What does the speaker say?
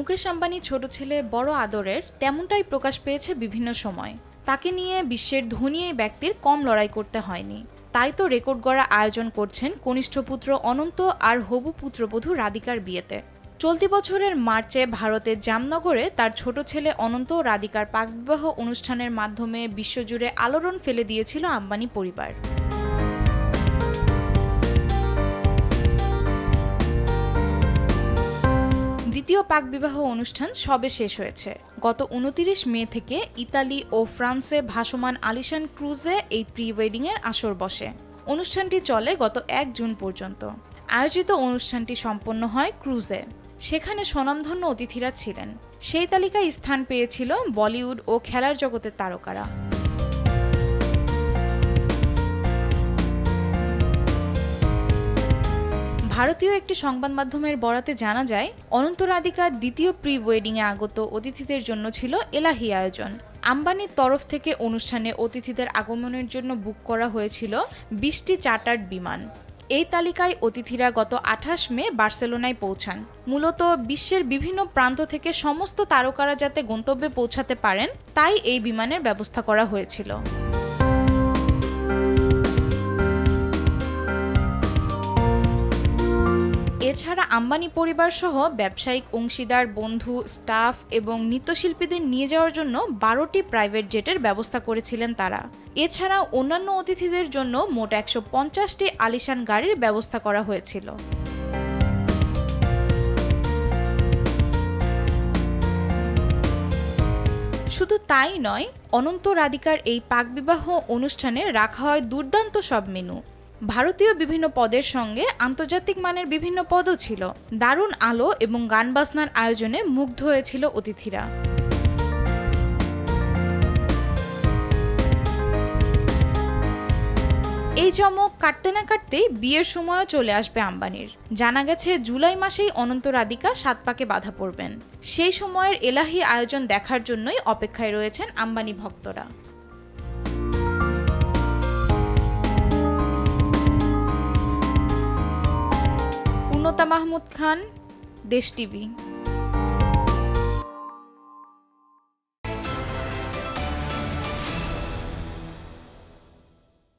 মুকেশ আম্বানি ছোট ছেলে বড় আদরের, তেমনটাই প্রকাশ পেয়েছে বিভিন্ন সময়। তাকে নিয়ে বিশ্বের ধনী এই ব্যক্তির কম লড়াই করতে হয়নি। তাই তো রেকর্ড গড়া আয়োজন করছেন কনিষ্ঠ পুত্র অনন্ত আর হবু পুত্রবধূ রাধিকার বিয়েতে। চলতি বছরের মার্চে ভারতের জামনগরে তার ছোট ছেলে অনন্ত ও রাধিকার পাকবিবাহ অনুষ্ঠানের মাধ্যমে বিশ্বজুড়ে আলোড়ন ফেলে দিয়েছিল আম্বানি পরিবার। দ্বিতীয় পাকবিবাহ অনুষ্ঠান সবে শেষ হয়েছে। গত ২৯ মে থেকে ইতালি ও ফ্রান্সে ভাসমান আলিশান ক্রুজে এই প্রি ওয়েডিংয়ের আসর বসে। অনুষ্ঠানটি চলে গত ১ জুন পর্যন্ত। আয়োজিত অনুষ্ঠানটি সম্পন্ন হয় ক্রুজে। সেখানে স্বনামধন্য অতিথিরা ছিলেন। সেই তালিকায় স্থান পেয়েছিল বলিউড ও খেলার জগতের তারকারা। ভারতীয় একটি সংবাদ মাধ্যমের বরাতে জানা যায়, অনন্ত রাধিকার দ্বিতীয় প্রি ওয়েডিংয়ে আগত অতিথিদের জন্য ছিল এলাহি আয়োজন। আম্বানির তরফ থেকে অনুষ্ঠানে অতিথিদের আগমনের জন্য বুক করা হয়েছিল ২০টি চার্টার্ড বিমান। এই তালিকায় অতিথিরা গত ২৮ মে বার্সেলোনায় পৌঁছান। মূলত বিশ্বের বিভিন্ন প্রান্ত থেকে সমস্ত তারকারা যাতে গন্তব্যে পৌঁছাতে পারেন, তাই এই বিমানের ব্যবস্থা করা হয়েছিল। এছাড়া আম্বানি পরিবার সহ ব্যবসায়িক অংশীদার, বন্ধু, স্টাফ এবং নৃত্যশিল্পীদের নিয়ে যাওয়ার জন্য ১২টি প্রাইভেট জেটের ব্যবস্থা করেছিলেন তারা। এছাড়া অন্যান্য অতিথিদের জন্য মোট ১৫০টি আলিশান গাড়ির ব্যবস্থা করা হয়েছিল। শুধু তাই নয়, অনন্ত রাধিকার এই পাকবিবাহ অনুষ্ঠানে রাখা হয় দুর্দান্ত সব মেনু। ভারতীয় বিভিন্ন পদের সঙ্গে আন্তর্জাতিক মানের বিভিন্ন পদও ছিল। দারুণ আলো এবং গান বাজনার আয়োজনে মুগ্ধ হয়েছিল অতিথিরা। এই চমক কাটতে না কাটতেই বিয়ের সময়ও চলে আসবে আম্বানির। জানা গেছে জুলাই মাসেই অনন্ত রাধিকা ৭ পাকে বাঁধা পড়বেন। সেই সময়ের এলাহি আয়োজন দেখার জন্যই অপেক্ষায় রয়েছেন আম্বানি ভক্তরা। পূর্ণতা মাহমুদ খান, দেশ টিভি।